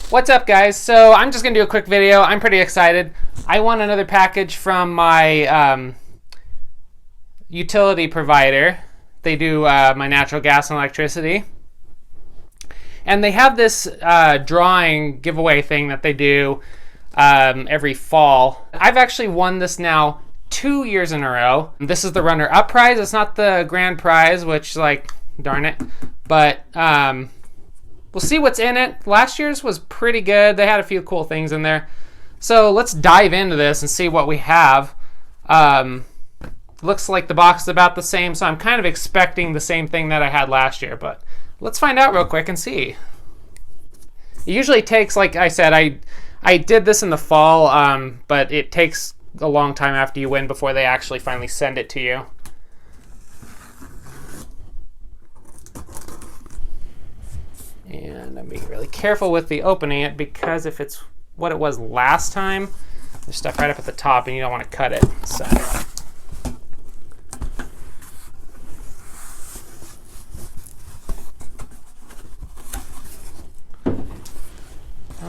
What's up, guys? So I'm just gonna do a quick video. I'm pretty excited. I won another package from my utility provider. They do my natural gas and electricity. And they have this drawing giveaway thing that they do every fall. I've actually won this now 2 years in a row. This is the runner-up prize. It's not the grand prize, which, like, darn it. But we'll see what's in it. Last year's was pretty good. They had a few cool things in there. So let's dive into this and see what we have. Looks like the box is about the same, so I'm kind of expecting the same thing that I had last year. But let's find out real quick and see. It usually takes, like I said, I did this in the fall, but it takes a long time after you win before they actually finally send it to you. And I'm being really careful with the opening it, because if it's what it was last time, there's stuff right up at the top and you don't want to cut it. So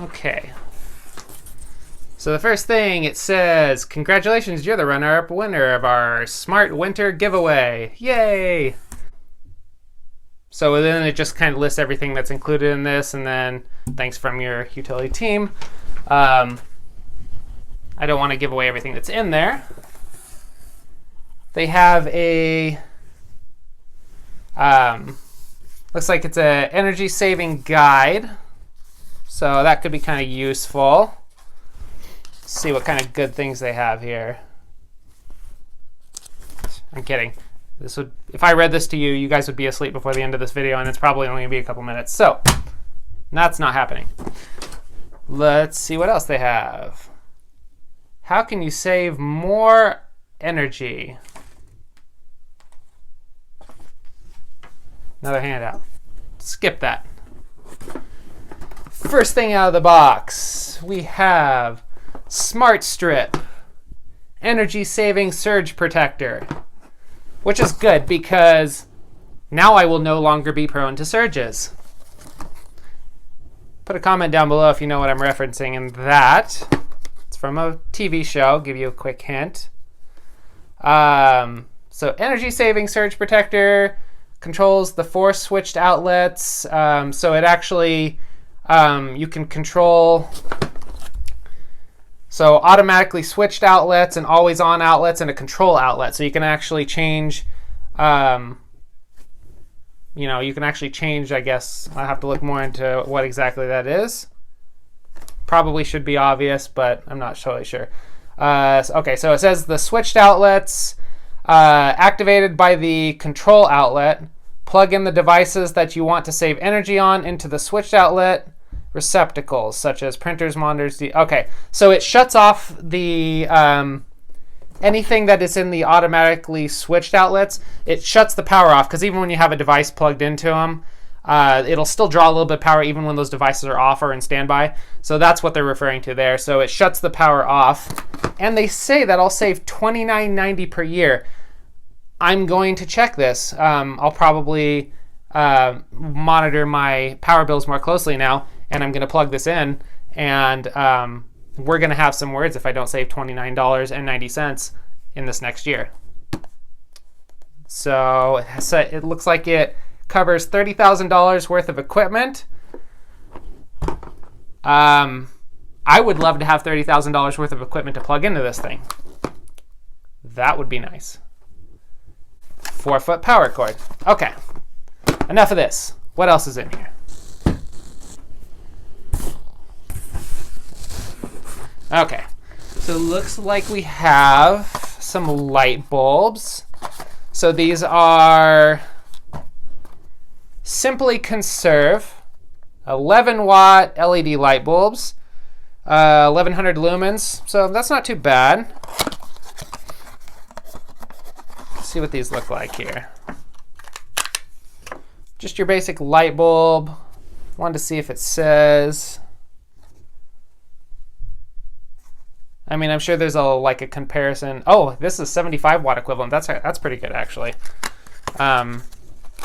okay. So the first thing it says, congratulations, you're the runner-up winner of our Smart Winter giveaway. Yay! So then it just kind of lists everything that's included in this, and then thanks from your utility team. I don't want to give away everything that's in there. They have a, looks like it's a energy saving guide. So that could be kind of useful. Let's see what kind of good things they have here. I'm kidding. This would, if I read this to you, you guys would be asleep before the end of this video, and it's probably only gonna be a couple minutes. So that's not happening. Let's see what else they have. How can you save more energy? Another handout. Skip that. First thing out of the box, we have Smart Strip Energy Saving Surge Protector, which is good because now I will no longer be prone to surges. Put a comment down below if you know what I'm referencing in that. It's from a TV show. I'll give you a quick hint. So Energy Saving Surge Protector controls the force switched outlets. So it actually, you can control automatically switched outlets and always on outlets and a control outlet. So you can actually change, you can actually change, I guess. I'll have to look more into what exactly that is. Probably should be obvious, but I'm not totally sure. Okay, so it says the switched outlets activated by the control outlet. Plug in the devices that you want to save energy on into the switched outlet receptacles, such as printers, monitors. Okay, so it shuts off the anything that is in the automatically switched outlets. It shuts the power off, because even when you have a device plugged into them, it'll still draw a little bit of power even when those devices are off or in standby. So that's what they're referring to there. So it shuts the power off, and they say that I'll save $29.90 per year. I'm going to check this. I'll probably monitor my power bills more closely now, and I'm going to plug this in, and we're going to have some words if I don't save $29.90 in this next year. So it looks like it covers $30,000 worth of equipment. I would love to have $30,000 worth of equipment to plug into this thing. That would be nice. 4-foot power cord. Okay, enough of this. What else is in here? Okay, so it looks like we have some light bulbs. So these are Simply Conserve 11-watt LED light bulbs, 1100 lumens. So that's not too bad. Let's see what these look like here. Just your basic light bulb. Wanted to see if it says. I mean, I'm sure there's a comparison. Oh, this is 75-watt equivalent. That's pretty good, actually. I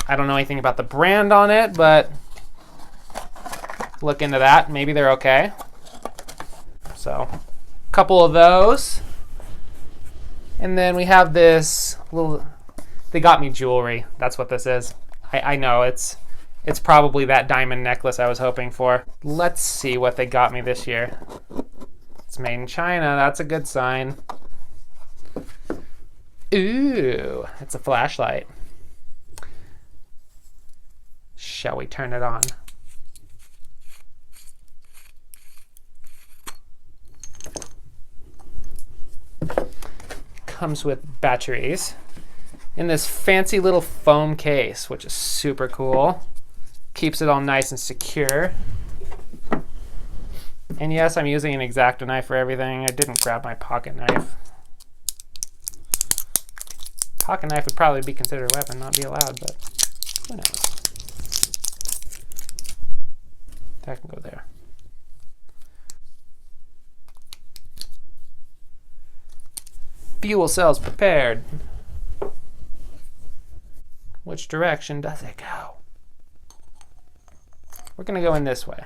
don't know anything about the brand on it, but look into that. Maybe they're okay. So, a couple of those. And then we have this little, they got me jewelry. That's what this is. I know it's probably that diamond necklace I was hoping for. Let's see what they got me this year. It's made in China. That's a good sign. Ooh, it's a flashlight. Shall we turn it on? Comes with batteries in this fancy little foam case, which is super cool. Keeps it all nice and secure. And yes, I'm using an X-Acto knife for everything. I didn't grab my pocket knife. Pocket knife would probably be considered a weapon, not be allowed, but who knows? That can go there. Fuel cells prepared. Which direction does it go? We're going to go in this way.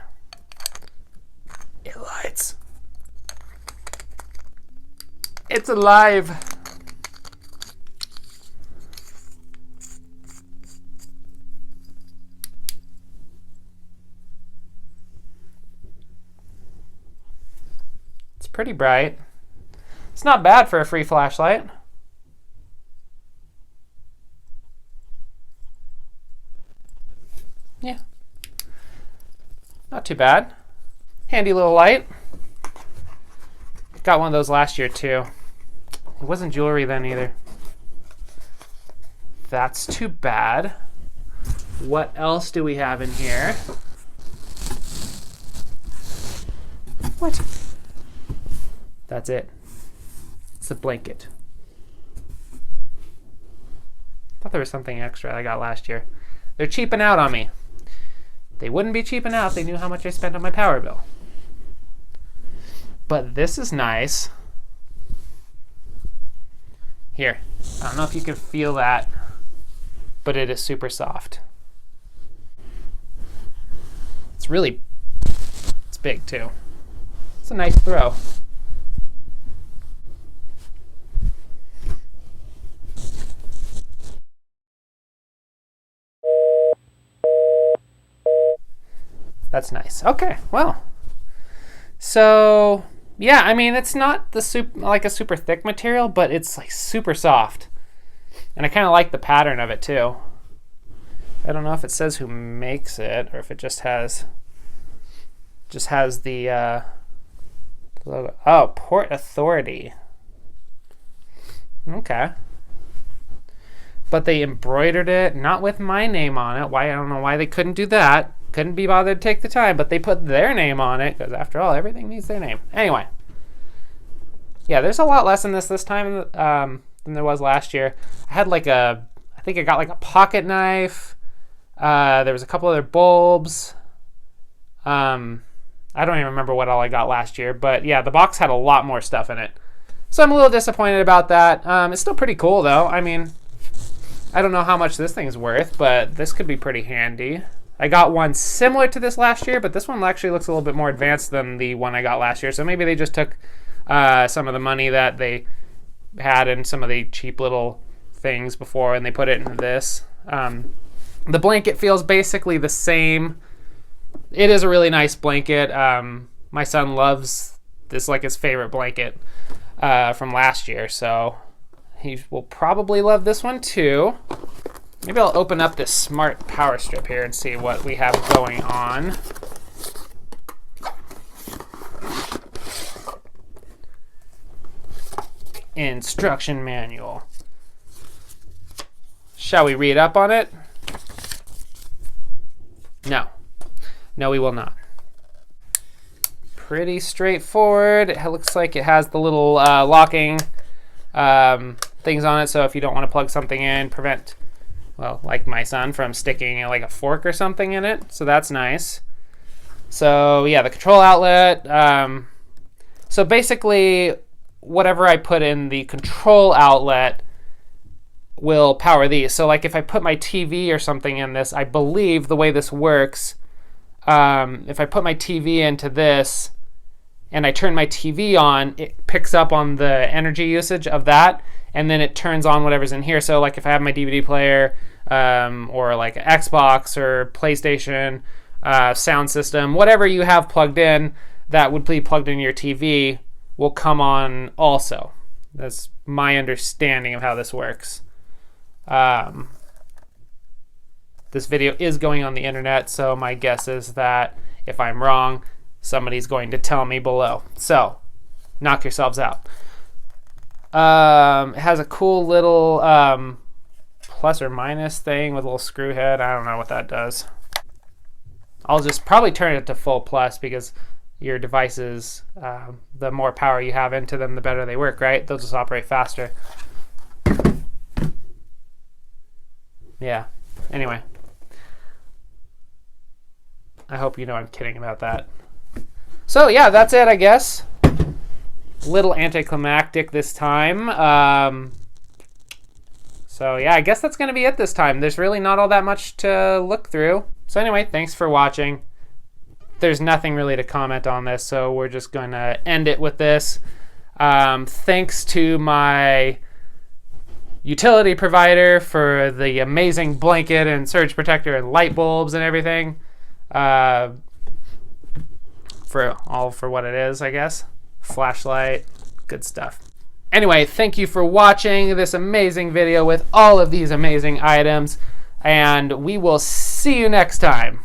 It lights. It's alive. It's pretty bright. It's not bad for a free flashlight. Yeah. Not too bad. Handy little light. Got one of those last year too. It wasn't jewelry then either. That's too bad. What else do we have in here? What? That's it. It's a blanket. Thought there was something extra I got last year. They're cheaping out on me. They wouldn't be cheaping out if they knew how much I spent on my power bill. But this is nice. Here, I don't know if you can feel that, but it is super soft. It's big too. It's a nice throw. That's nice. Okay, well. So, yeah, I mean, it's not like a super thick material, but it's like super soft. And I kind of like the pattern of it too. I don't know if it says who makes it or if it just has the logo. Oh, Port Authority. Okay. But they embroidered it, not with my name on it. Why? I don't know why they couldn't do that. Couldn't be bothered to take the time, but they put their name on it because after all, everything needs their name. Anyway, yeah, there's a lot less in this time than there was last year. I had I think I got like a pocket knife. There was a couple other bulbs. I don't even remember what all I got last year, but yeah, the box had a lot more stuff in it. So I'm a little disappointed about that. It's still pretty cool though. I mean, I don't know how much this thing's worth, but this could be pretty handy. I got one similar to this last year, but this one actually looks a little bit more advanced than the one I got last year. So maybe they just took some of the money that they had in some of the cheap little things before and they put it into this. The blanket feels basically the same. It is a really nice blanket. My son loves this, like his favorite blanket from last year, so he will probably love this one too. Maybe I'll open up this smart power strip here and see what we have going on. Instruction manual. Shall we read up on it? No. No, we will not. Pretty straightforward. It looks like it has the little locking things on it, so if you don't want to plug something in, prevent, well, like my son, from sticking like a fork or something in it. So that's nice. So yeah, the control outlet. So basically, whatever I put in the control outlet will power these. So like if I put my TV or something in this, I believe the way this works, if I put my TV into this and I turn my TV on, it picks up on the energy usage of that, and then it turns on whatever's in here. So like if I have my DVD player, or like an Xbox or PlayStation, sound system, whatever you have plugged in that would be plugged in your TV will come on also. That's my understanding of how this works. This video is going on the internet, so my guess is that if I'm wrong, somebody's going to tell me below. So, knock yourselves out. It has a cool little plus or minus thing with a little screw head. I don't know what that does. I'll just probably turn it to full plus because your devices, the more power you have into them, the better they work, right? They'll just operate faster. Yeah. Anyway. I hope you know I'm kidding about that. So yeah, that's it, I guess. Little anticlimactic this time. So yeah, I guess that's going to be it this time. There's really not all that much to look through. So anyway, thanks for watching. There's nothing really to comment on this, so we're just going to end it with this. Thanks to my utility provider for the amazing blanket and surge protector and light bulbs and everything. For what it is, I guess. Flashlight, good stuff. Anyway, thank you for watching this amazing video with all of these amazing items, and we will see you next time.